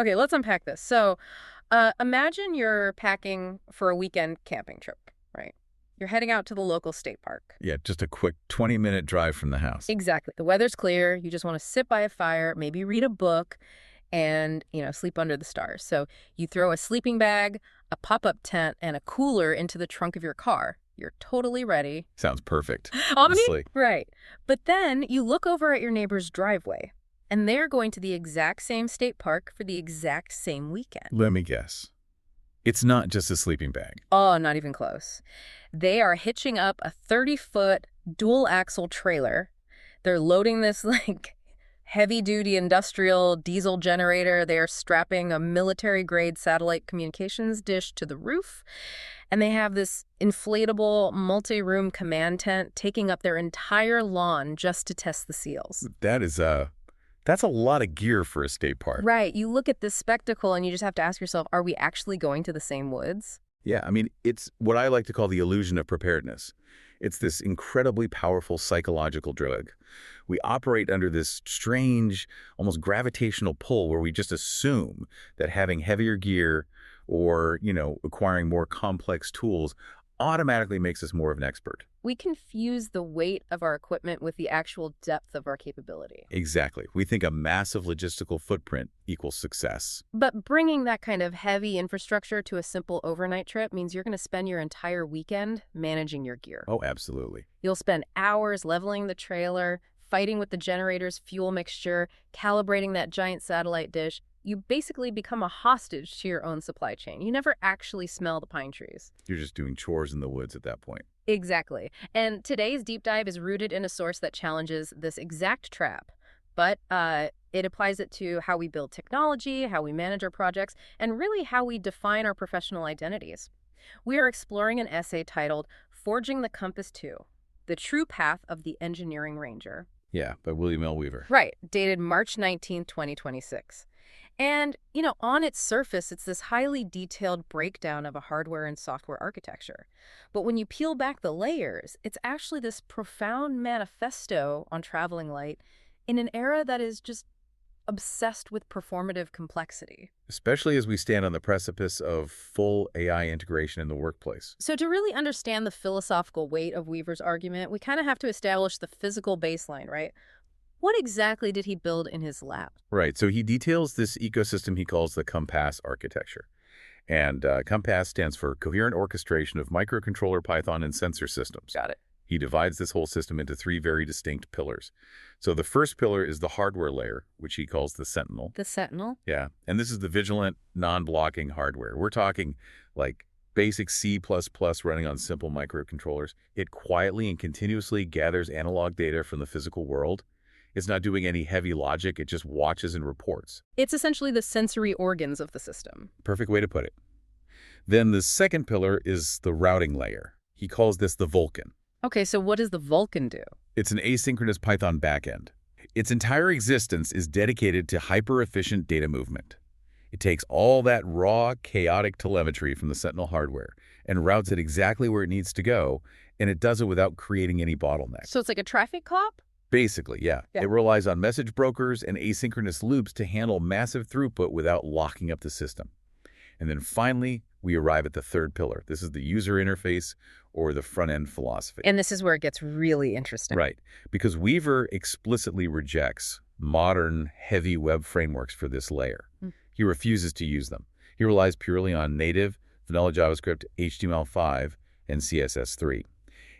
Okay, let's unpack this. So, imagine you're packing for a weekend camping trip, right? You're heading out to the local state park. Yeah, just a quick 20-minute drive from the house. Exactly. The weather's clear. You just want to sit by a fire, maybe read a book, and, sleep under the stars. So you throw a sleeping bag, a pop-up tent, and a cooler into the trunk of your car. You're totally ready. Sounds perfect, Omni? honestly. Right. But then you look over at your neighbor's driveway, and they're going to the exact same state park for the exact same weekend. Let me guess. It's not just a sleeping bag. Oh, not even close. They are hitching up a 30-foot dual-axle trailer. They're loading this, heavy-duty industrial diesel generator. They are strapping a military-grade satellite communications dish to the roof. And they have this inflatable multi-room command tent taking up their entire lawn just to test the seals. That's a lot of gear for a state park. Right. You look at this spectacle and you just have to ask yourself, are we actually going to the same woods? Yeah, I mean, it's what I like to call the illusion of preparedness. It's this incredibly powerful psychological drug. We operate under this strange, almost gravitational pull where we just assume that having heavier gear or, acquiring more complex tools automatically makes us more of an expert. We confuse the weight of our equipment with the actual depth of our capability. Exactly. We think a massive logistical footprint equals success. But bringing that kind of heavy infrastructure to a simple overnight trip means you're going to spend your entire weekend managing your gear. Oh, absolutely. You'll spend hours leveling the trailer, fighting with the generator's fuel mixture, calibrating that giant satellite dish. You basically become a hostage to your own supply chain. You never actually smell the pine trees. You're just doing chores in the woods at that point. Exactly. And today's deep dive is rooted in a source that challenges this exact trap. But it applies it to how we build technology, how we manage our projects, and really how we define our professional identities. We are exploring an essay titled Forging the Compass 2, The True Path of the Engineering Ranger. Yeah, by William L. Weaver. Right, dated March 19, 2026. And, on its surface, it's this highly detailed breakdown of a hardware and software architecture. But when you peel back the layers, it's actually this profound manifesto on traveling light in an era that is just obsessed with performative complexity. Especially as we stand on the precipice of full AI integration in the workplace. So to really understand the philosophical weight of Weaver's argument, we kind of have to establish the physical baseline, right? What exactly did he build in his lab? Right. So he details this ecosystem he calls the COMPASS architecture. And COMPASS stands for Coherent Orchestration of Microcontroller, Python, and Sensor Systems. Got it. He divides this whole system into three very distinct pillars. So the first pillar is the hardware layer, which he calls the Sentinel. The Sentinel? Yeah. And this is the vigilant, non-blocking hardware. We're talking like basic C++ running on simple microcontrollers. It quietly and continuously gathers analog data from the physical world. It's not doing any heavy logic. It just watches and reports. It's essentially the sensory organs of the system. Perfect way to put it. Then the second pillar is the routing layer. He calls this the Vulkan. Okay, so what does the Vulkan do? It's an asynchronous Python backend. Its entire existence is dedicated to hyper-efficient data movement. It takes all that raw, chaotic telemetry from the Sentinel hardware and routes it exactly where it needs to go, and it does it without creating any bottlenecks. So it's like a traffic cop? Basically, yeah. It relies on message brokers and asynchronous loops to handle massive throughput without locking up the system. And then finally, we arrive at the third pillar. This is the user interface or the front-end philosophy. And this is where it gets really interesting. Right, because Weaver explicitly rejects modern, heavy web frameworks for this layer. He refuses to use them. He relies purely on native, vanilla JavaScript, HTML5, and CSS3.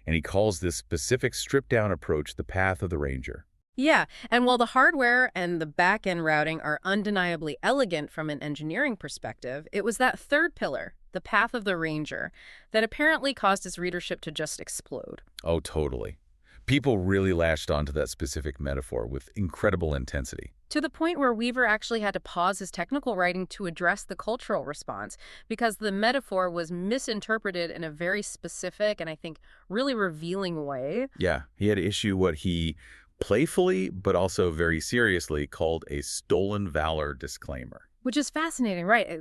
And he calls this specific stripped-down approach the path of the ranger. Yeah, and while the hardware and the back-end routing are undeniably elegant from an engineering perspective, it was that third pillar, the path of the ranger, that apparently caused his readership to just explode. Oh, totally. People really latched onto that specific metaphor with incredible intensity. To the point where Weaver actually had to pause his technical writing to address the cultural response because the metaphor was misinterpreted in a very specific and I think really revealing way. Yeah, he had to issue what he playfully but also very seriously called a stolen valor disclaimer. Which is fascinating, right?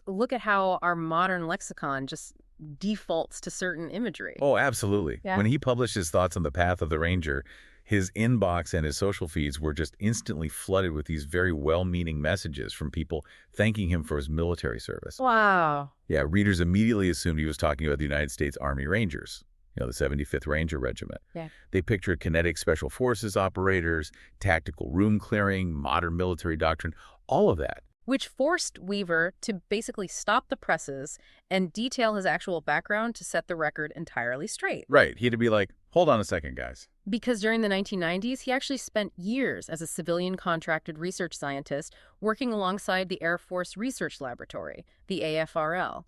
Look at how our modern lexicon just defaults to certain imagery. Oh, absolutely. Yeah. When he published his thoughts on the path of the ranger, His inbox and his social feeds were just instantly flooded with these very well-meaning messages from people thanking him for his military service. Wow. Yeah, readers immediately assumed he was talking about the United States Army Rangers, the 75th Ranger Regiment. Yeah. They pictured kinetic special forces operators, tactical room clearing, modern military doctrine, all of that. Which forced Weaver to basically stop the presses and detail his actual background to set the record entirely straight. Right, he had to be like, hold on a second, guys. Because during the 1990s, he actually spent years as a civilian contracted research scientist working alongside the Air Force Research Laboratory, the AFRL.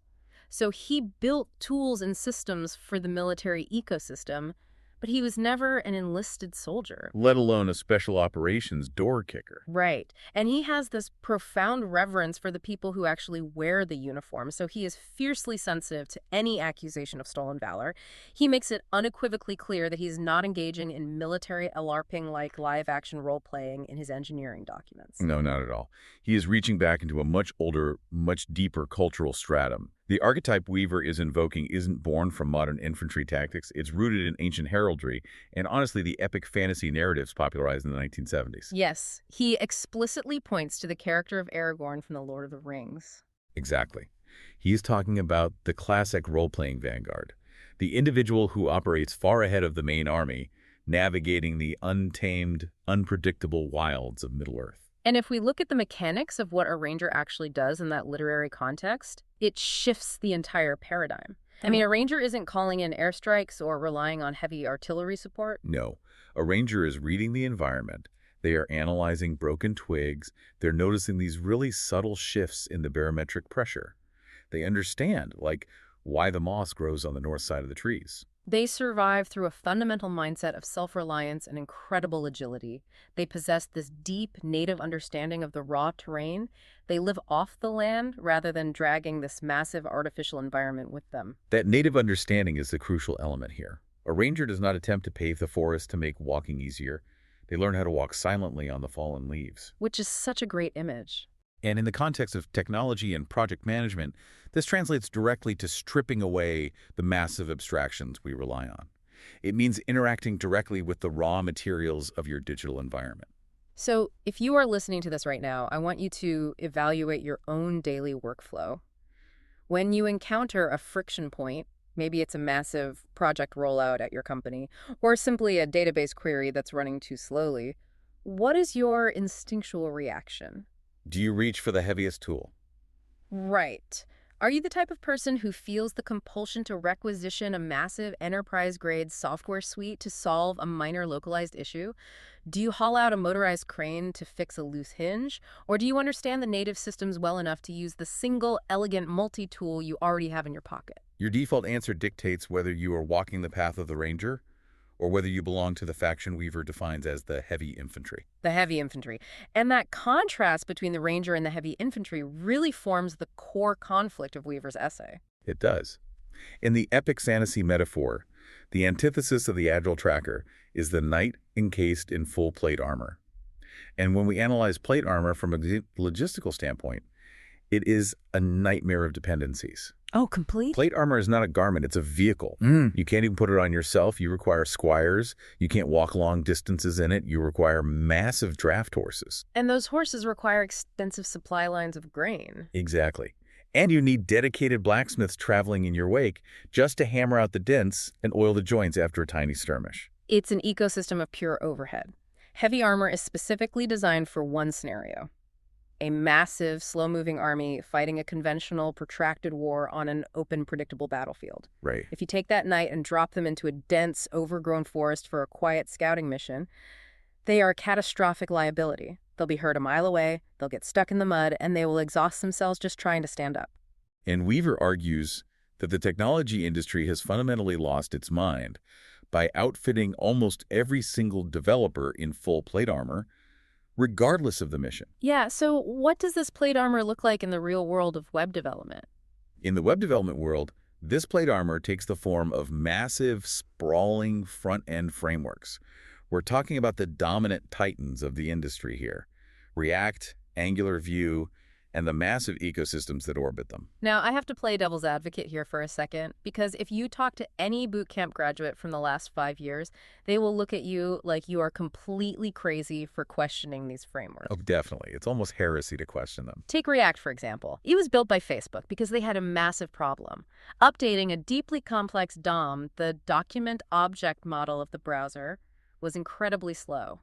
So he built tools and systems for the military ecosystem, but he was never an enlisted soldier. Let alone a special operations door kicker. Right. And he has this profound reverence for the people who actually wear the uniform, so he is fiercely sensitive to any accusation of stolen valor. He makes it unequivocally clear that he's not engaging in military LARPing-like live-action role-playing in his engineering documents. No, not at all. He is reaching back into a much older, much deeper cultural stratum. The archetype Weaver is invoking isn't born from modern infantry tactics. It's rooted in ancient heraldry and, honestly, the epic fantasy narratives popularized in the 1970s. Yes, he explicitly points to the character of Aragorn from The Lord of the Rings. Exactly. He's talking about the classic role-playing vanguard, the individual who operates far ahead of the main army, navigating the untamed, unpredictable wilds of Middle-earth. And if we look at the mechanics of what a ranger actually does in that literary context, it shifts the entire paradigm. I mean, a ranger isn't calling in airstrikes or relying on heavy artillery support. No, a ranger is reading the environment. They are analyzing broken twigs. They're noticing these really subtle shifts in the barometric pressure. They understand, like, why the moss grows on the north side of the trees. They survive through a fundamental mindset of self-reliance and incredible agility. They possess this deep native understanding of the raw terrain. They live off the land rather than dragging this massive artificial environment with them. That native understanding is the crucial element here. A ranger does not attempt to pave the forest to make walking easier. They learn how to walk silently on the fallen leaves. Which is such a great image. And in the context of technology and project management, this translates directly to stripping away the massive abstractions we rely on. It means interacting directly with the raw materials of your digital environment. So if you are listening to this right now, I want you to evaluate your own daily workflow. When you encounter a friction point, maybe it's a massive project rollout at your company, or simply a database query that's running too slowly, what is your instinctual reaction? Do you reach for the heaviest tool? Right. Are you the type of person who feels the compulsion to requisition a massive enterprise-grade software suite to solve a minor localized issue? Do you haul out a motorized crane to fix a loose hinge? Or do you understand the native systems well enough to use the single, elegant multi-tool you already have in your pocket? Your default answer dictates whether you are walking the path of the ranger or whether you belong to the faction Weaver defines as the heavy infantry. The heavy infantry. And that contrast between the ranger and the heavy infantry really forms the core conflict of Weaver's essay. It does. In the epic fantasy metaphor, the antithesis of the agile tracker is the knight encased in full plate armor. And when we analyze plate armor from a logistical standpoint, it is a nightmare of dependencies. Oh, complete? Plate armor is not a garment, it's a vehicle. You can't even put it on yourself. You require squires. You can't walk long distances in it. You require massive draft horses. And those horses require extensive supply lines of grain. Exactly. And you need dedicated blacksmiths traveling in your wake just to hammer out the dents and oil the joints after a tiny skirmish. It's an ecosystem of pure overhead. Heavy armor is specifically designed for one scenario: a massive, slow-moving army fighting a conventional, protracted war on an open, predictable battlefield. Right. If you take that knight and drop them into a dense, overgrown forest for a quiet scouting mission, they are a catastrophic liability. They'll be hurt a mile away, they'll get stuck in the mud, and they will exhaust themselves just trying to stand up. And Weaver argues that the technology industry has fundamentally lost its mind by outfitting almost every single developer in full plate armor, regardless of the mission. Yeah, so what does this plate armor look like in the real world of web development? In the web development world, this plate armor takes the form of massive, sprawling front-end frameworks. We're talking about the dominant titans of the industry here: React, Angular Vue, and the massive ecosystems that orbit them. Now, I have to play devil's advocate here for a second, because if you talk to any boot camp graduate from the last 5 years, they will look at you like you are completely crazy for questioning these frameworks. Oh, definitely. It's almost heresy to question them. Take React, for example. It was built by Facebook because they had a massive problem. Updating a deeply complex DOM, the document object model of the browser, was incredibly slow.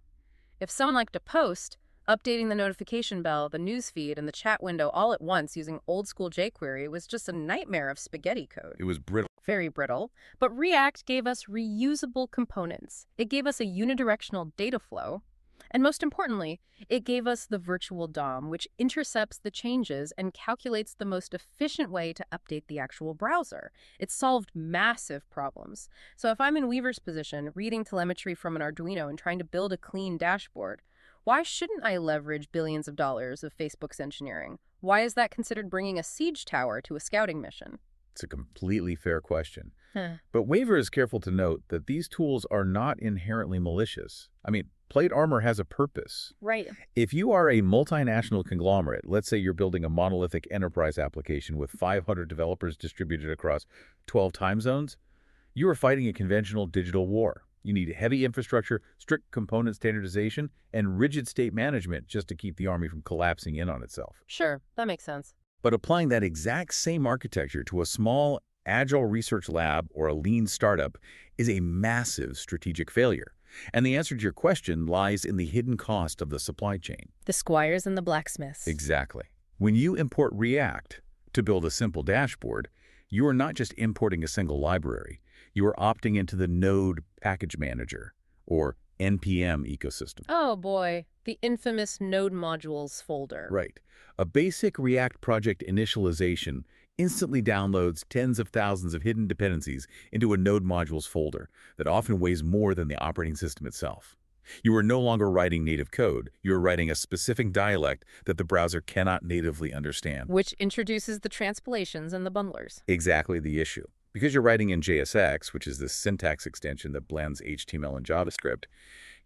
If someone liked to post, updating the notification bell, the newsfeed, and the chat window all at once using old-school jQuery was just a nightmare of spaghetti code. It was brittle. Very brittle. But React gave us reusable components. It gave us a unidirectional data flow. And most importantly, it gave us the virtual DOM, which intercepts the changes and calculates the most efficient way to update the actual browser. It solved massive problems. So if I'm in Weaver's position, reading telemetry from an Arduino and trying to build a clean dashboard, why shouldn't I leverage billions of dollars of Facebook's engineering? Why is that considered bringing a siege tower to a scouting mission? It's a completely fair question. But Weaver is careful to note that these tools are not inherently malicious. I mean, plate armor has a purpose. Right. If you are a multinational conglomerate, let's say you're building a monolithic enterprise application with 500 developers distributed across 12 time zones, you are fighting a conventional digital war. You need heavy infrastructure, strict component standardization, and rigid state management just to keep the army from collapsing in on itself. Sure, that makes sense. But applying that exact same architecture to a small, agile research lab or a lean startup is a massive strategic failure. And the answer to your question lies in the hidden cost of the supply chain. The squires and the blacksmiths. Exactly. When you import React to build a simple dashboard, you are not just importing a single library. You are opting into the Node Package Manager, or NPM ecosystem. Oh boy, the infamous Node modules folder. Right. A basic React project initialization instantly downloads tens of thousands of hidden dependencies into a Node modules folder that often weighs more than the operating system itself. You are no longer writing native code. You are writing a specific dialect that the browser cannot natively understand. Which introduces the transpolations and the bundlers. Exactly the issue. Because you're writing in JSX, which is this syntax extension that blends HTML and JavaScript,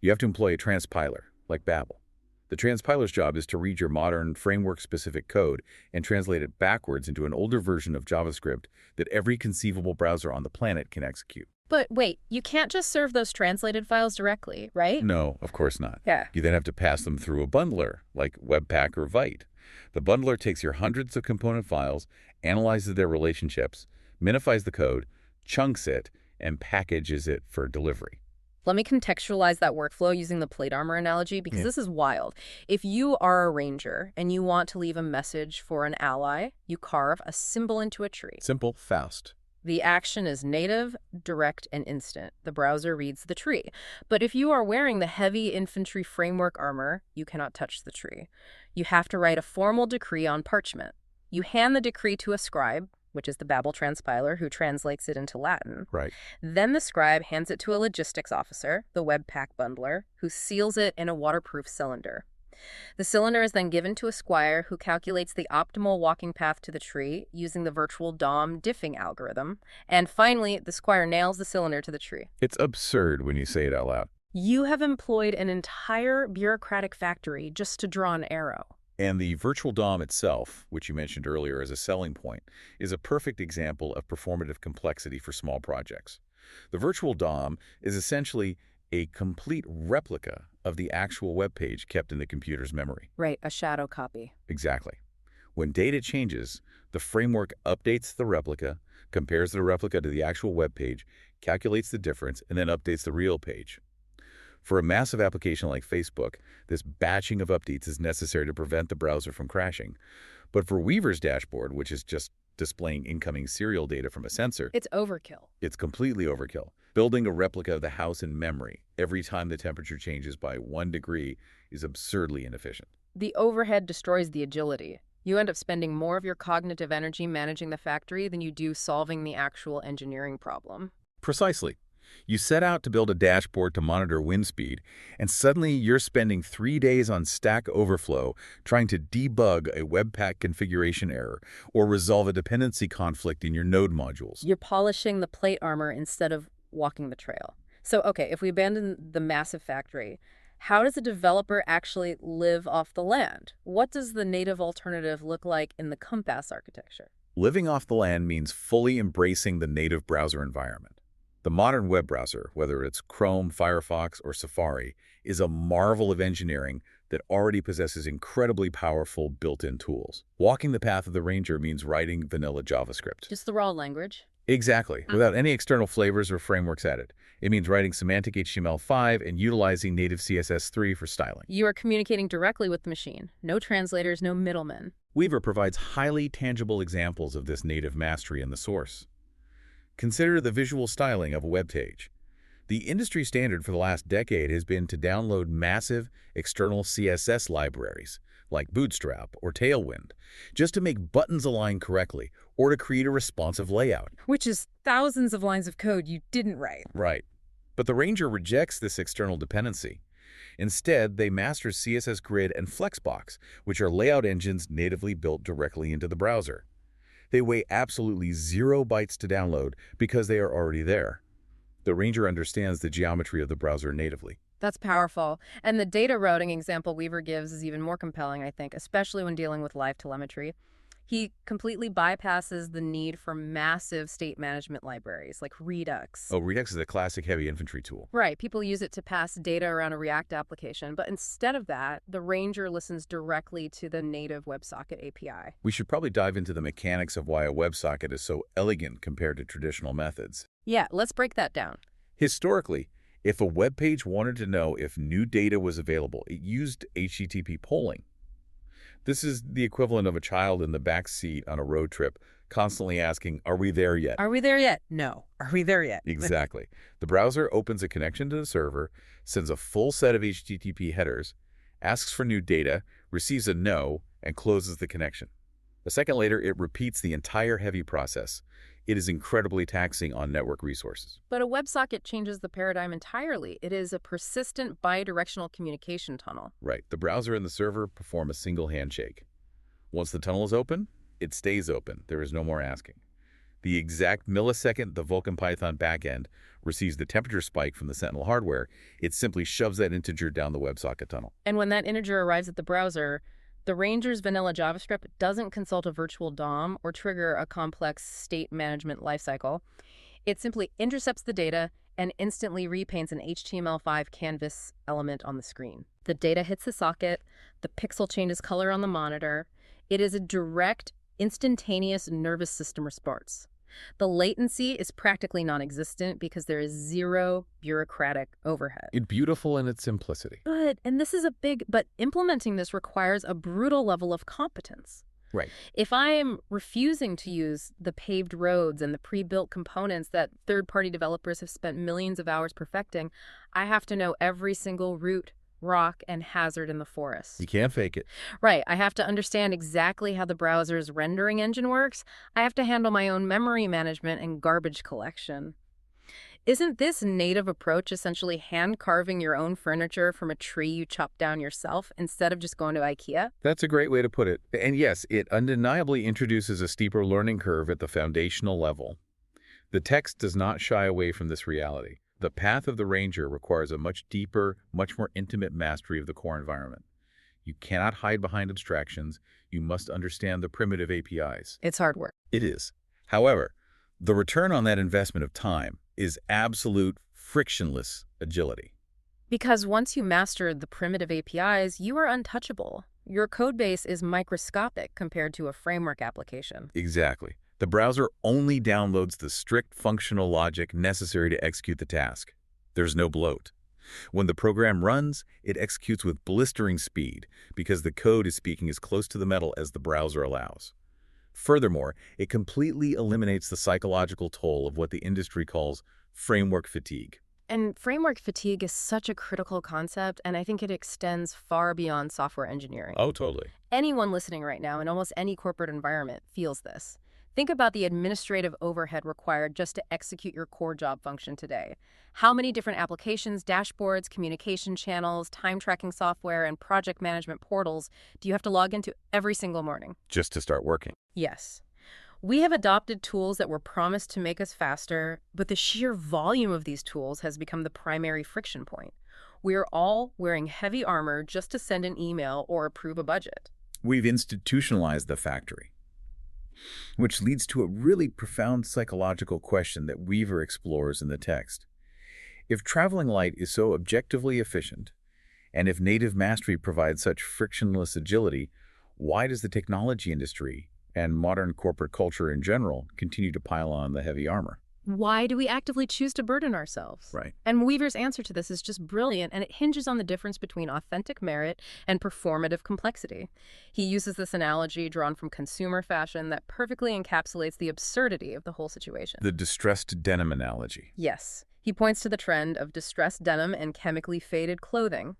you have to employ a transpiler, like Babel. The transpiler's job is to read your modern framework-specific code and translate it backwards into an older version of JavaScript that every conceivable browser on the planet can execute. But wait, you can't just serve those translated files directly, right? No, of course not. Yeah. You then have to pass them through a bundler, like Webpack or Vite. The bundler takes your hundreds of component files, analyzes their relationships, minifies the code, chunks it, and packages it for delivery. Let me contextualize that workflow using the plate armor analogy, because this is wild. If you are a ranger and you want to leave a message for an ally, you carve a symbol into a tree. Simple, fast. The action is native, direct, and instant. The browser reads the tree. But if you are wearing the heavy infantry framework armor, you cannot touch the tree. You have to write a formal decree on parchment. You hand the decree to a scribe, which is the Babel transpiler, who translates it into Latin. Right. Then the scribe hands it to a logistics officer, the Webpack bundler, who seals it in a waterproof cylinder. The cylinder is then given to a squire who calculates the optimal walking path to the tree using the virtual DOM diffing algorithm. And finally, the squire nails the cylinder to the tree. It's absurd when you say it out loud. You have employed an entire bureaucratic factory just to draw an arrow. And the virtual DOM itself, which you mentioned earlier as a selling point, is a perfect example of performative complexity for small projects. The virtual DOM is essentially a complete replica of the actual web page kept in the computer's memory. Right, a shadow copy. Exactly. When data changes, the framework updates the replica, compares the replica to the actual web page, calculates the difference, and then updates the real page. For a massive application like Facebook, this batching of updates is necessary to prevent the browser from crashing. But for Weaver's dashboard, which is just displaying incoming serial data from a sensor, It's overkill. it's completely overkill. Building a replica of the house in memory every time the temperature changes by 1 degree is absurdly inefficient. The overhead destroys the agility. You end up spending more of your cognitive energy managing the factory than you do solving the actual engineering problem. Precisely. You set out to build a dashboard to monitor wind speed, and suddenly you're spending 3 days on Stack Overflow trying to debug a Webpack configuration error or resolve a dependency conflict in your Node modules. You're polishing the plate armor instead of walking the trail. So, okay, if we abandon the massive factory, How does a developer actually live off the land? What does the native alternative look like in the compass architecture? Living off the land means fully embracing the native browser environment. The modern web browser, whether it's Chrome, Firefox, or Safari, is a marvel of engineering that already possesses incredibly powerful built-in tools. Walking the path of the Ranger means writing vanilla JavaScript. Just the raw language. Exactly, without any external flavors or frameworks added. It means writing semantic HTML5 and utilizing native CSS3 for styling. You are communicating directly with the machine. No translators, no middlemen. Weaver provides highly tangible examples of this native mastery in the source. Consider the visual styling of a web page. The industry standard for the last decade has been to download massive external CSS libraries, like Bootstrap or Tailwind, just to make buttons align correctly or to create a responsive layout. Which is thousands of lines of code you didn't write. Right. But the Ranger rejects this external dependency. Instead, they master CSS Grid and Flexbox, which are layout engines natively built directly into the browser. They weigh absolutely 0 bytes to download because they are already there. The Ranger understands the geometry of the browser natively. That's powerful. And the data routing example Weaver gives is even more compelling, I think, especially when dealing with live telemetry. He completely bypasses the need for massive state management libraries like Redux. Oh, Redux is a classic heavy infantry tool. Right. People use it to pass data around a React application. But instead of that, the Ranger listens directly to the native WebSocket API. We should probably dive into the mechanics of why a WebSocket is so elegant compared to traditional methods. Yeah, let's break that down. Historically, if a web page wanted to know if new data was available, it used HTTP polling. This is the equivalent of a child in the back seat on a road trip constantly asking, "Are we there yet?" Are we there yet? No. Are we there yet? Exactly. The browser opens a connection to the server, sends a full set of HTTP headers, asks for new data, receives a no, and closes the connection. A second later, it repeats the entire heavy process. It is incredibly taxing on network resources. But a WebSocket changes the paradigm entirely. It is a persistent bidirectional communication tunnel. Right. The browser and the server perform a single handshake. Once the tunnel is open, it stays open. There is no more asking. The exact millisecond the Vulkan backend receives the temperature spike from the Sentinel hardware, it simply shoves that integer down the WebSocket tunnel. And when that integer arrives at the browser, the Ranger's vanilla JavaScript doesn't consult a virtual DOM or trigger a complex state management lifecycle. It simply intercepts the data and instantly repaints an HTML5 canvas element on the screen. The data hits the socket, the pixel changes color on the monitor. It is a direct, instantaneous nervous system response. The latency is practically non-existent because there is zero bureaucratic overhead. It's beautiful in its simplicity. But, and this is but implementing this requires a brutal level of competence. Right. If I am refusing to use the paved roads and the pre-built components that third-party developers have spent millions of hours perfecting, I have to know every single route, rock, and hazard in the forest. You can't fake it. Right. I have to understand exactly how the browser's rendering engine works. I have to handle my own memory management and garbage collection. Isn't this native approach essentially hand-carving your own furniture from a tree you chopped down yourself instead of just going to IKEA? That's a great way to put it. And yes, it undeniably introduces a steeper learning curve at the foundational level. The text does not shy away from this reality. The path of the Ranger requires a much deeper, much more intimate mastery of the core environment. You cannot hide behind abstractions. You must understand the primitive APIs. It's hard work. It is. However, the return on that investment of time is absolute, frictionless agility. Because once you master the primitive APIs, you are untouchable. Your code base is microscopic compared to a framework application. Exactly. The browser only downloads the strict functional logic necessary to execute the task. There's no bloat. When the program runs, it executes with blistering speed because the code is speaking as close to the metal as the browser allows. Furthermore, it completely eliminates the psychological toll of what the industry calls framework fatigue. And framework fatigue is such a critical concept, and I think it extends far beyond software engineering. Oh, totally. Anyone listening right now in almost any corporate environment feels this. Think about the administrative overhead required just to execute your core job function today. How many different applications, dashboards, communication channels, time tracking software, and project management portals do you have to log into every single morning? Just to start working. Yes. We have adopted tools that were promised to make us faster, but the sheer volume of these tools has become the primary friction point. We're all wearing heavy armor just to send an email or approve a budget. We've institutionalized the factory, which leads to a really profound psychological question that Weaver explores in the text. If traveling light is so objectively efficient, and if native mastery provides such frictionless agility, why does the technology industry and modern corporate culture in general continue to pile on the heavy armor? Why do we actively choose to burden ourselves? Right. And Weaver's answer to this is just brilliant, and it hinges on the difference between authentic merit and performative complexity. He uses this analogy drawn from consumer fashion that perfectly encapsulates the absurdity of the whole situation. The distressed denim analogy. Yes. He points to the trend of distressed denim and chemically faded clothing.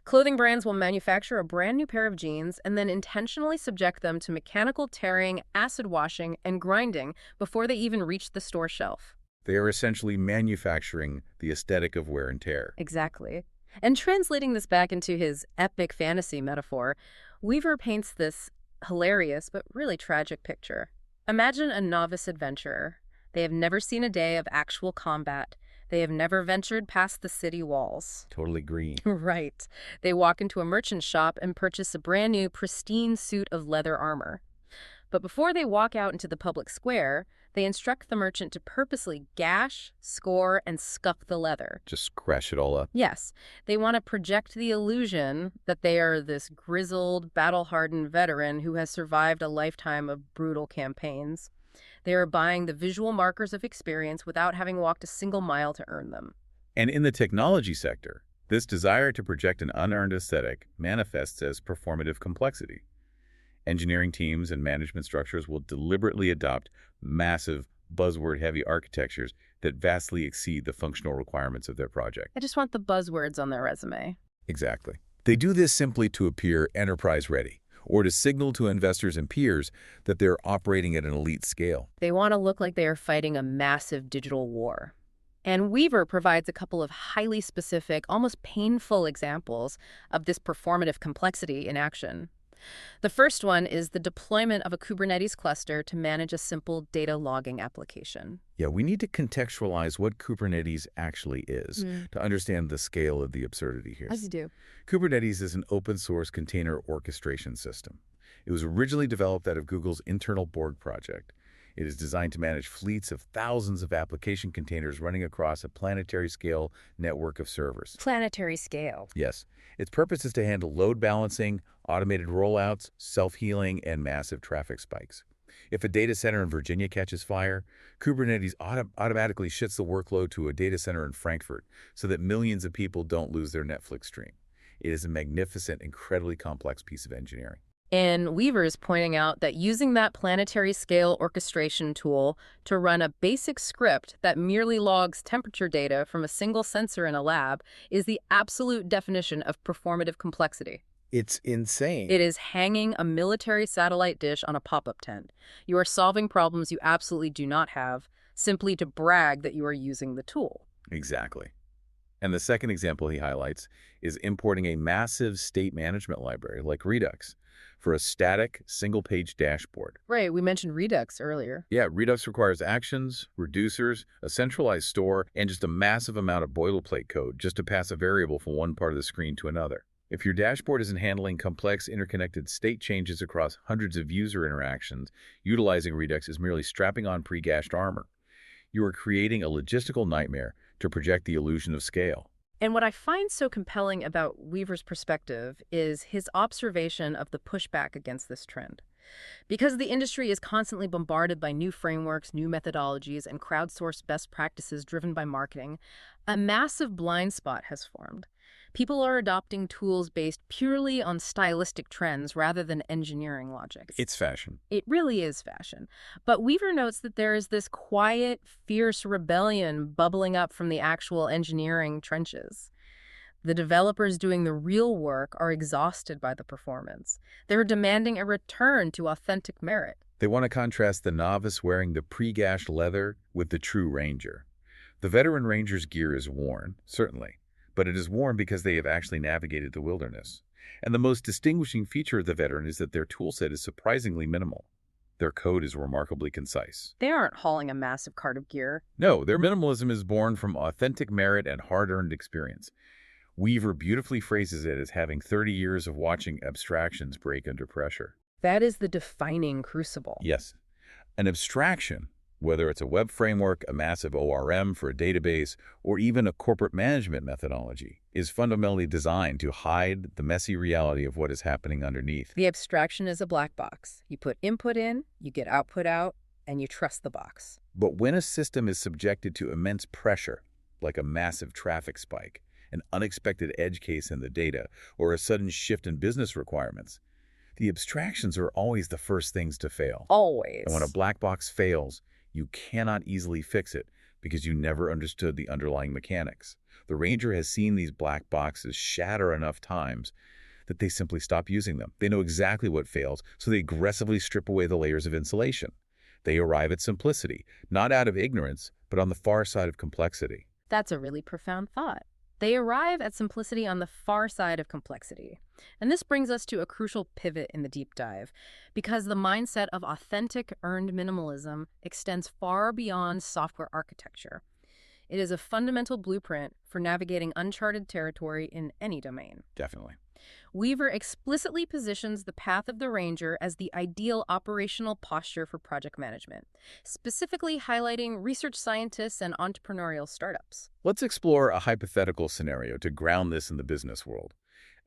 Clothing brands will manufacture a brand new pair of jeans and then intentionally subject them to mechanical tearing, acid washing, and grinding before they even reach the store shelf. They are essentially manufacturing the aesthetic of wear and tear. Exactly. And translating this back into his epic fantasy metaphor, Weaver paints this hilarious but really tragic picture. Imagine a novice adventurer. They have never seen a day of actual combat. They have never ventured past the city walls. Totally green. Right. They walk into a merchant shop and purchase a brand new, pristine suit of leather armor. But before they walk out into the public square, they instruct the merchant to purposely gash, score, and scuff the leather. Just scratch it all up. Yes, they want to project the illusion that they are this grizzled, battle-hardened veteran who has survived a lifetime of brutal campaigns. They are buying the visual markers of experience without having walked a single mile to earn them. And in the technology sector, this desire to project an unearned aesthetic manifests as performative complexity. Engineering teams and management structures will deliberately adopt massive, buzzword-heavy architectures that vastly exceed the functional requirements of their project. I just want the buzzwords on their resume. Exactly. They do this simply to appear enterprise-ready, or to signal to investors and peers that they're operating at an elite scale. They want to look like they are fighting a massive digital war. And Weaver provides a couple of highly specific, almost painful examples of this performative complexity in action. The first one is the deployment of a Kubernetes cluster to manage a simple data logging application. Yeah, we need to contextualize what Kubernetes actually is to understand the scale of the absurdity here. As you do. Kubernetes is an open-source container orchestration system. It was originally developed out of Google's internal Borg project. It is designed to manage fleets of thousands of application containers running across a planetary-scale network of servers. Planetary scale. Yes. Its purpose is to handle load balancing, automated rollouts, self-healing, and massive traffic spikes. If a data center in Virginia catches fire, Kubernetes automatically shifts the workload to a data center in Frankfurt so that millions of people don't lose their Netflix stream. It is a magnificent, incredibly complex piece of engineering. And Weaver is pointing out that using that planetary scale orchestration tool to run a basic script that merely logs temperature data from a single sensor in a lab is the absolute definition of performative complexity. It's insane. It is hanging a military satellite dish on a pop-up tent. You are solving problems you absolutely do not have, simply to brag that you are using the tool. Exactly. And the second example he highlights is importing a massive state management library like Redux for a static, single-page dashboard. Right, we mentioned Redux earlier. Yeah, Redux requires actions, reducers, a centralized store, and just a massive amount of boilerplate code just to pass a variable from one part of the screen to another. If your dashboard isn't handling complex interconnected state changes across hundreds of user interactions, utilizing Redux is merely strapping on pre-gashed armor. You are creating a logistical nightmare to project the illusion of scale. And what I find so compelling about Weaver's perspective is his observation of the pushback against this trend. Because the industry is constantly bombarded by new frameworks, new methodologies, and crowdsourced best practices driven by marketing, a massive blind spot has formed. People are adopting tools based purely on stylistic trends rather than engineering logic. It's fashion. It really is fashion. But Weaver notes that there is this quiet, fierce rebellion bubbling up from the actual engineering trenches. The developers doing the real work are exhausted by the performance. They're demanding a return to authentic merit. They want to contrast the novice wearing the pre-gashed leather with the true ranger. The veteran ranger's gear is worn, certainly, but it is worn because they have actually navigated the wilderness. And the most distinguishing feature of the veteran is that their toolset is surprisingly minimal. Their code is remarkably concise. They aren't hauling a massive cart of gear. No, their minimalism is born from authentic merit and hard-earned experience. Weaver beautifully phrases it as having 30 years of watching abstractions break under pressure. That is the defining crucible. Yes, an abstraction, whether it's a web framework, a massive ORM for a database, or even a corporate management methodology, is fundamentally designed to hide the messy reality of what is happening underneath. The abstraction is a black box. You put input in, you get output out, and you trust the box. But when a system is subjected to immense pressure, like a massive traffic spike, an unexpected edge case in the data, or a sudden shift in business requirements, the abstractions are always the first things to fail. Always. And when a black box fails, you cannot easily fix it because you never understood the underlying mechanics. The Ranger has seen these black boxes shatter enough times that they simply stop using them. They know exactly what fails, so they aggressively strip away the layers of insulation. They arrive at simplicity, not out of ignorance, but on the far side of complexity. That's a really profound thought. They arrive at simplicity on the far side of complexity. And this brings us to a crucial pivot in the deep dive, because the mindset of authentic, earned minimalism extends far beyond software architecture. It is a fundamental blueprint for navigating uncharted territory in any domain. Definitely. Weaver explicitly positions the path of the Ranger as the ideal operational posture for project management, specifically highlighting research scientists and entrepreneurial startups. Let's explore a hypothetical scenario to ground this in the business world.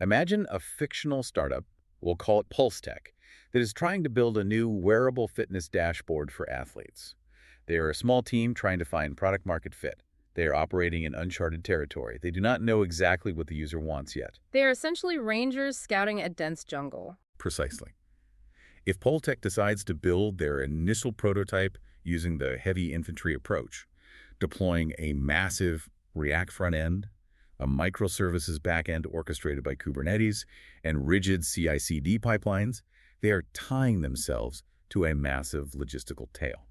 Imagine a fictional startup, we'll call it Pulse Tech, that is trying to build a new wearable fitness dashboard for athletes. They are a small team trying to find product-market fit. They are operating in uncharted territory. They do not know exactly what the user wants yet. They are essentially rangers scouting a dense jungle. Precisely. If Poltech decides to build their initial prototype using the heavy infantry approach, deploying a massive React front end, a microservices backend orchestrated by Kubernetes, and rigid CI/CD pipelines, they are tying themselves to a massive logistical tail.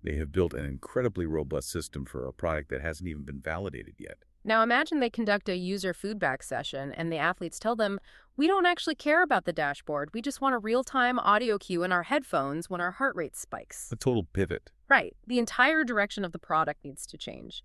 They have built an incredibly robust system for a product that hasn't even been validated yet. Now imagine they conduct a user feedback session and the athletes tell them, "We don't actually care about the dashboard. We just want a real-time audio cue in our headphones when our heart rate spikes." A total pivot. Right. The entire direction of the product needs to change.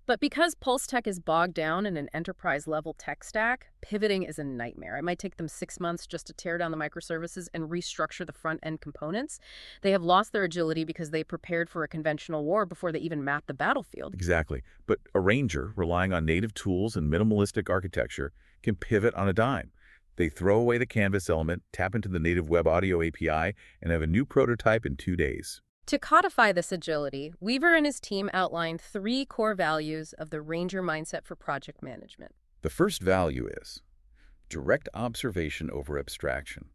But because Pulse Tech is bogged down in an enterprise-level tech stack, pivoting is a nightmare. It might take them 6 months just to tear down the microservices and restructure the front-end components. They have lost their agility because they prepared for a conventional war before they even mapped the battlefield. Exactly. But a Ranger, relying on native tools and minimalistic architecture, can pivot on a dime. They throw away the canvas element, tap into the native web audio API, and have a new prototype in 2 days. To codify this agility, Weaver and his team outlined 3 core values of the Ranger mindset for project management. The first value is direct observation over abstraction.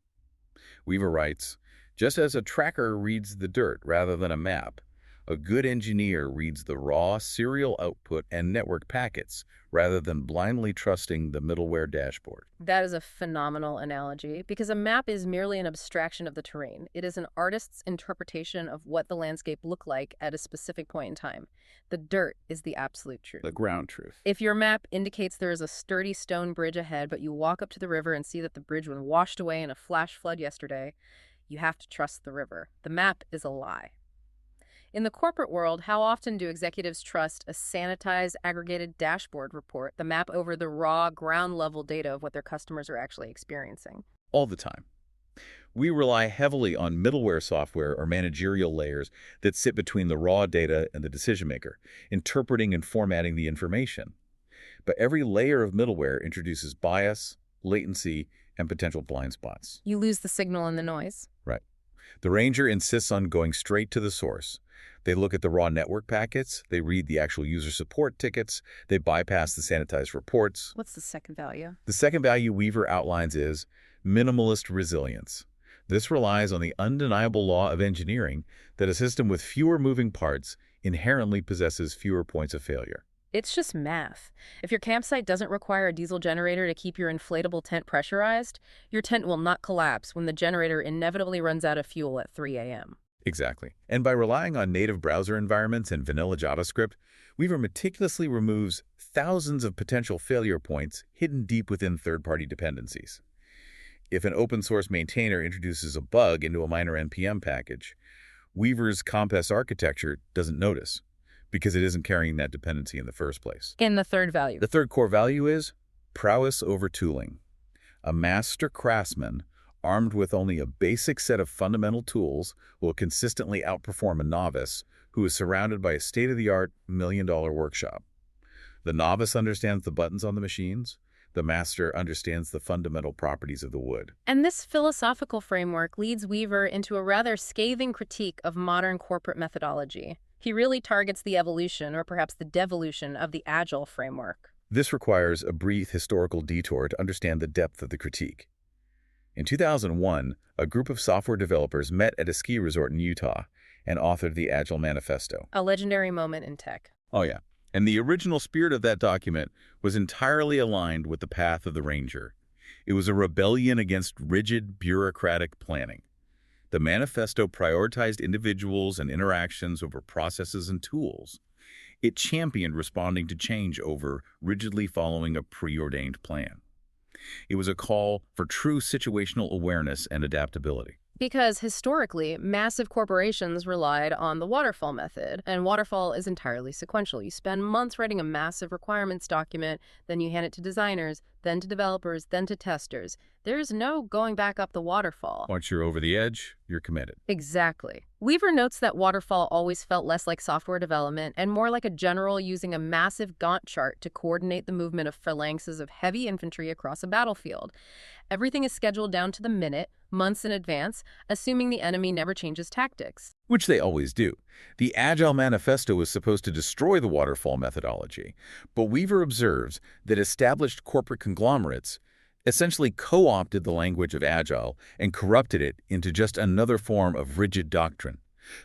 Weaver writes, just as a tracker reads the dirt rather than a map, a good engineer reads the raw serial output and network packets rather than blindly trusting the middleware dashboard. That is a phenomenal analogy because a map is merely an abstraction of the terrain. It is an artist's interpretation of what the landscape looked like at a specific point in time. The dirt is the absolute truth. The ground truth. If your map indicates there is a sturdy stone bridge ahead, but you walk up to the river and see that the bridge was washed away in a flash flood yesterday, you have to trust the river. The map is a lie. In the corporate world, how often do executives trust a sanitized, aggregated dashboard report, the map over the raw, ground-level data of what their customers are actually experiencing? All the time. We rely heavily on middleware software or managerial layers that sit between the raw data and the decision maker, interpreting and formatting the information. But every layer of middleware introduces bias, latency, and potential blind spots. You lose the signal in the noise. Right. The Ranger insists on going straight to the source. They look at the raw network packets, they read the actual user support tickets, they bypass the sanitized reports. What's the second value? The second value Weaver outlines is minimalist resilience. This relies on the undeniable law of engineering that a system with fewer moving parts inherently possesses fewer points of failure. It's just math. If your campsite doesn't require a diesel generator to keep your inflatable tent pressurized, your tent will not collapse when the generator inevitably runs out of fuel at 3 a.m. Exactly. And by relying on native browser environments and vanilla JavaScript, Weaver meticulously removes thousands of potential failure points hidden deep within third-party dependencies. If an open-source maintainer introduces a bug into a minor NPM package, Weaver's Compass architecture doesn't notice, because it isn't carrying that dependency in the first place. In the third value. The third core value is prowess over tooling. A master craftsman, armed with only a basic set of fundamental tools, will consistently outperform a novice who is surrounded by a state-of-the-art million-dollar workshop. The novice understands the buttons on the machines. The master understands the fundamental properties of the wood. And this philosophical framework leads Weaver into a rather scathing critique of modern corporate methodology. He really targets the evolution, or perhaps the devolution, of the Agile framework. This requires a brief historical detour to understand the depth of the critique. In 2001, a group of software developers met at a ski resort in Utah and authored the Agile Manifesto. A legendary moment in tech. Oh yeah. And the original spirit of that document was entirely aligned with the path of the Ranger. It was a rebellion against rigid, bureaucratic planning. The manifesto prioritized individuals and interactions over processes and tools. It championed responding to change over rigidly following a preordained plan. It was a call for true situational awareness and adaptability. Because historically, massive corporations relied on the waterfall method, and waterfall is entirely sequential. You spend months writing a massive requirements document, then you hand it to designers, then to developers, then to testers. There's no going back up the waterfall. Once you're over the edge, you're committed. Exactly. Weaver notes that waterfall always felt less like software development and more like a general using a massive Gantt chart to coordinate the movement of phalanxes of heavy infantry across a battlefield. Everything is scheduled down to the minute, months in advance, assuming the enemy never changes tactics. Which they always do. The Agile Manifesto was supposed to destroy the waterfall methodology, but Weaver observes that established corporate conglomerates essentially co-opted the language of Agile and corrupted it into just another form of rigid doctrine.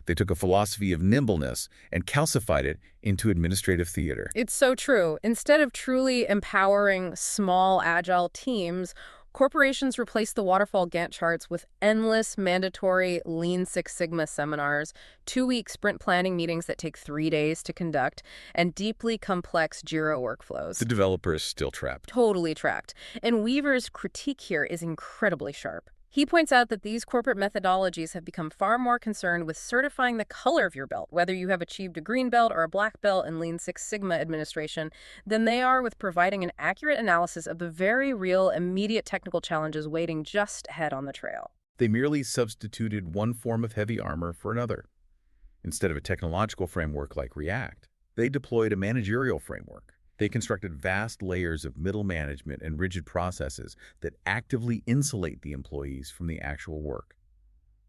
They took a philosophy of nimbleness and calcified it into administrative theater. It's so true. Instead of truly empowering small, agile teams, corporations replaced the waterfall Gantt charts with endless mandatory Lean Six Sigma seminars, 2-week sprint planning meetings that take 3 days to conduct, and deeply complex Jira workflows. The developer is still trapped. Totally trapped. And Weaver's critique here is incredibly sharp. He points out that these corporate methodologies have become far more concerned with certifying the color of your belt, whether you have achieved a green belt or a black belt in Lean Six Sigma administration, than they are with providing an accurate analysis of the very real, immediate technical challenges waiting just ahead on the trail. They merely substituted one form of heavy armor for another. Instead of a technological framework like React, they deployed a managerial framework. They constructed vast layers of middle management and rigid processes that actively insulate the employees from the actual work.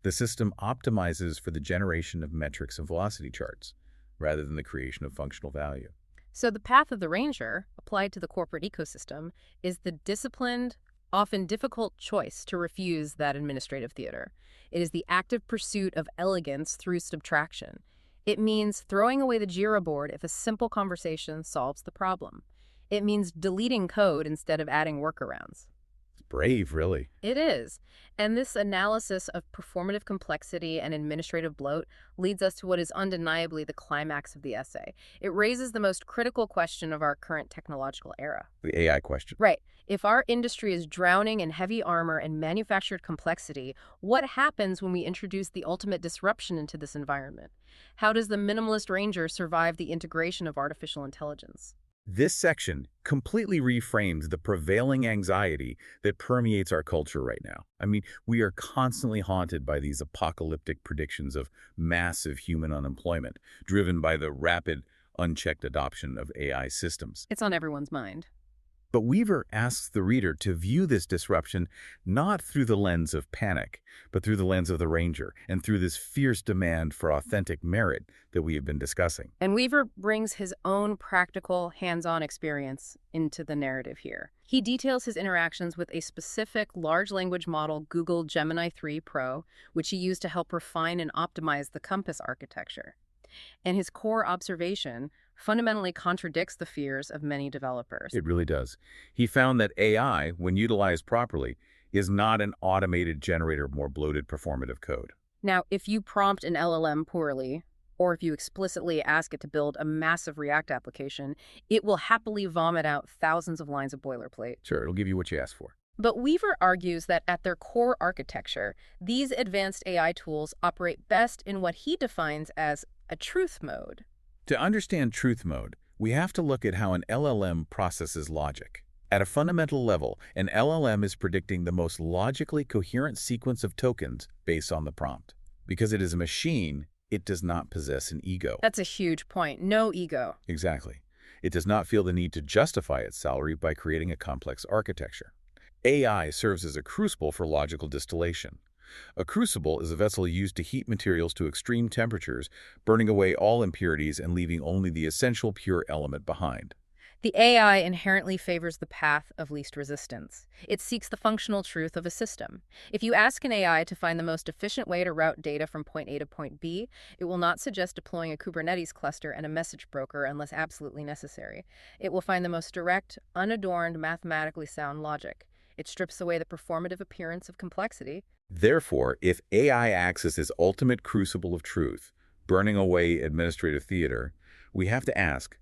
The system optimizes for the generation of metrics and velocity charts, rather than the creation of functional value. So the path of the Ranger, applied to the corporate ecosystem, is the disciplined, often difficult choice to refuse that administrative theater. It is the active pursuit of elegance through subtraction. It means throwing away the Jira board if a simple conversation solves the problem. It means deleting code instead of adding workarounds. It's brave, really. It is. And this analysis of performative complexity and administrative bloat leads us to what is undeniably the climax of the essay. It raises the most critical question of our current technological era. The AI question. Right. If our industry is drowning in heavy armor and manufactured complexity, what happens when we introduce the ultimate disruption into this environment? How does the minimalist Ranger survive the integration of artificial intelligence? This section completely reframes the prevailing anxiety that permeates our culture right now. I mean, we are constantly haunted by these apocalyptic predictions of massive human unemployment, driven by the rapid, unchecked adoption of AI systems. It's on everyone's mind. But Weaver asks the reader to view this disruption not through the lens of panic, but through the lens of the Ranger and through this fierce demand for authentic merit that we have been discussing. And Weaver brings his own practical, hands-on experience into the narrative here. He details his interactions with a specific large language model, Google Gemini 3 Pro, which he used to help refine and optimize the Compass architecture. And his core observation fundamentally contradicts the fears of many developers. It really does. He found that AI, when utilized properly, is not an automated generator of more bloated performative code. Now, if you prompt an LLM poorly, or if you explicitly ask it to build a massive React application, it will happily vomit out thousands of lines of boilerplate. Sure, it'll give you what you ask for. But Weaver argues that at their core architecture, these advanced AI tools operate best in what he defines as a truth mode. To understand truth mode, we have to look at how an LLM processes logic. At a fundamental level, an LLM is predicting the most logically coherent sequence of tokens based on the prompt. Because it is a machine, it does not possess an ego. That's a huge point. No ego. Exactly. It does not feel the need to justify its salary by creating a complex architecture. AI serves as a crucible for logical distillation. A crucible is a vessel used to heat materials to extreme temperatures, burning away all impurities and leaving only the essential pure element behind. The AI inherently favors the path of least resistance. It seeks the functional truth of a system. If you ask an AI to find the most efficient way to route data from point A to point B, it will not suggest deploying a Kubernetes cluster and a message broker unless absolutely necessary. It will find the most direct, unadorned, mathematically sound logic. It strips away the performative appearance of complexity. Therefore, if AI acts as this ultimate crucible of truth, burning away administrative theater, we have to ask,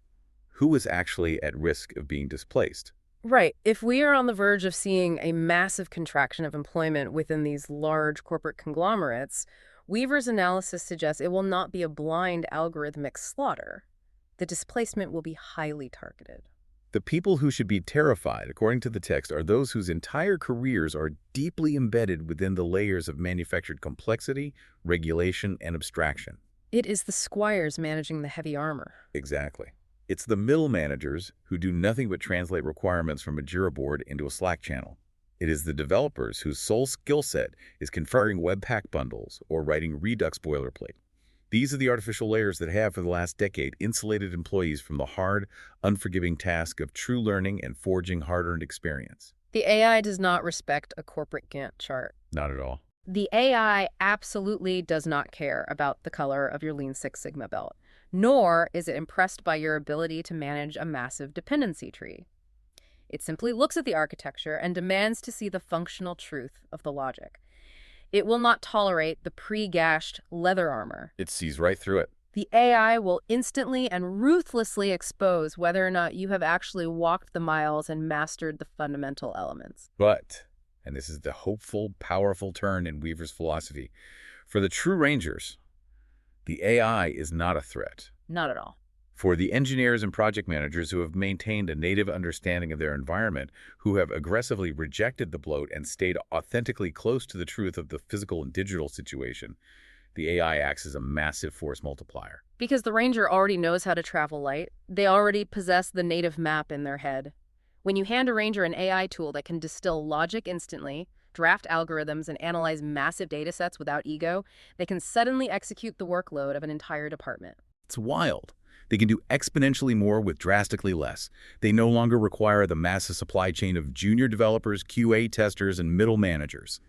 who is actually at risk of being displaced? Right. If we are on the verge of seeing a massive contraction of employment within these large corporate conglomerates, Weaver's analysis suggests it will not be a blind algorithmic slaughter. The displacement will be highly targeted. The people who should be terrified, according to the text, are those whose entire careers are deeply embedded within the layers of manufactured complexity, regulation, and abstraction. It is the squires managing the heavy armor. Exactly. It's the middle managers who do nothing but translate requirements from a Jira board into a Slack channel. It is the developers whose sole skill set is configuring Webpack bundles or writing Redux boilerplate. These are the artificial layers that have, for the last decade, insulated employees from the hard, unforgiving task of true learning and forging hard-earned experience. The AI does not respect a corporate Gantt chart. Not at all. The AI absolutely does not care about the color of your Lean Six Sigma belt, nor is it impressed by your ability to manage a massive dependency tree. It simply looks at the architecture and demands to see the functional truth of the logic. It will not tolerate the pre-gashed leather armor. It sees right through it. The AI will instantly and ruthlessly expose whether or not you have actually walked the miles and mastered the fundamental elements. But, and this is the hopeful, powerful turn in Weaver's philosophy, for the true rangers, the AI is not a threat. Not at all. For the engineers and project managers who have maintained a native understanding of their environment, who have aggressively rejected the bloat and stayed authentically close to the truth of the physical and digital situation, the AI acts as a massive force multiplier. Because the ranger already knows how to travel light, they already possess the native map in their head. When you hand a ranger an AI tool that can distill logic instantly, draft algorithms, and analyze massive data sets without ego, they can suddenly execute the workload of an entire department. It's wild. They can do exponentially more with drastically less. They no longer require the massive supply chain of junior developers, QA testers, and middle managers.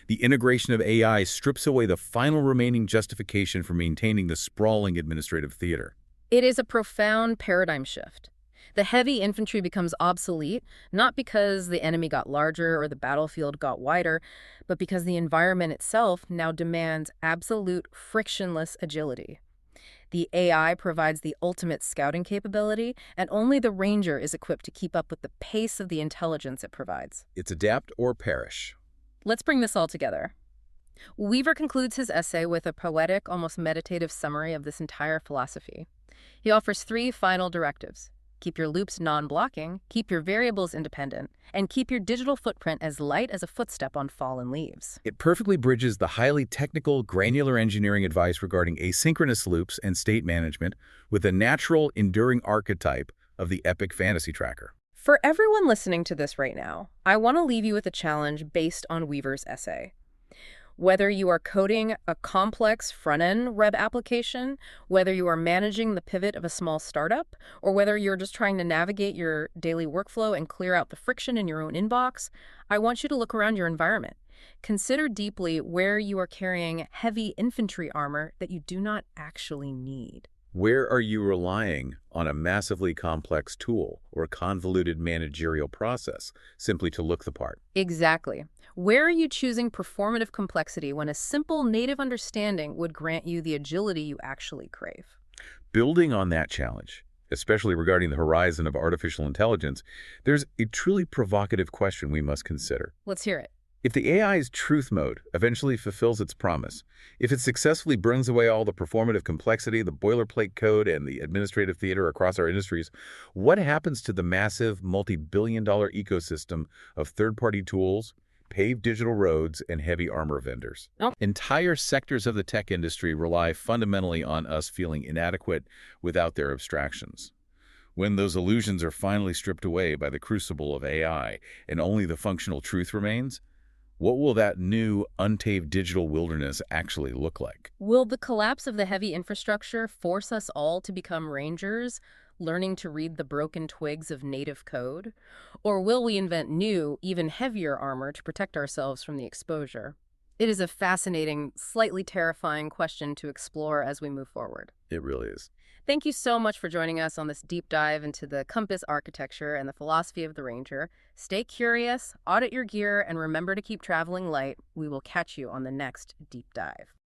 The integration of AI strips away the final remaining justification for maintaining the sprawling administrative theater. It is a profound paradigm shift. The heavy infantry becomes obsolete, not because the enemy got larger or the battlefield got wider, but because the environment itself now demands absolute frictionless agility. The AI provides the ultimate scouting capability, and only the ranger is equipped to keep up with the pace of the intelligence it provides. It's adapt or perish. Let's bring this all together. Weaver concludes his essay with a poetic, almost meditative summary of this entire philosophy. He offers 3 final directives. Keep your loops non-blocking, keep your variables independent, and keep your digital footprint as light as a footstep on fallen leaves. It perfectly bridges the highly technical, granular engineering advice regarding asynchronous loops and state management with the natural, enduring archetype of the epic fantasy tracker. For everyone listening to this right now, I want to leave you with a challenge based on Weaver's essay. Whether you are coding a complex front-end web application, whether you are managing the pivot of a small startup, or whether you're just trying to navigate your daily workflow and clear out the friction in your own inbox, I want you to look around your environment. Consider deeply where you are carrying heavy infantry armor that you do not actually need. Where are you relying on a massively complex tool or a convoluted managerial process simply to look the part? Exactly. Where are you choosing performative complexity when a simple native understanding would grant you the agility you actually crave? Building on that challenge, especially regarding the horizon of artificial intelligence, there's a truly provocative question we must consider. Let's hear it. If the AI's truth mode eventually fulfills its promise, if it successfully brings away all the performative complexity, the boilerplate code, and the administrative theater across our industries, what happens to the massive multi-billion-dollar ecosystem of third-party tools, paved digital roads, and heavy armor vendors? Oh. Entire sectors of the tech industry rely fundamentally on us feeling inadequate without their abstractions. When those illusions are finally stripped away by the crucible of AI and only the functional truth remains, what will that new, untaved digital wilderness actually look like? Will the collapse of the heavy infrastructure force us all to become rangers, learning to read the broken twigs of native code? Or will we invent new, even heavier armor to protect ourselves from the exposure? It is a fascinating, slightly terrifying question to explore as we move forward. It really is. Thank you so much for joining us on this deep dive into the compass architecture and the philosophy of the Ranger. Stay curious, audit your gear, and remember to keep traveling light. We will catch you on the next deep dive.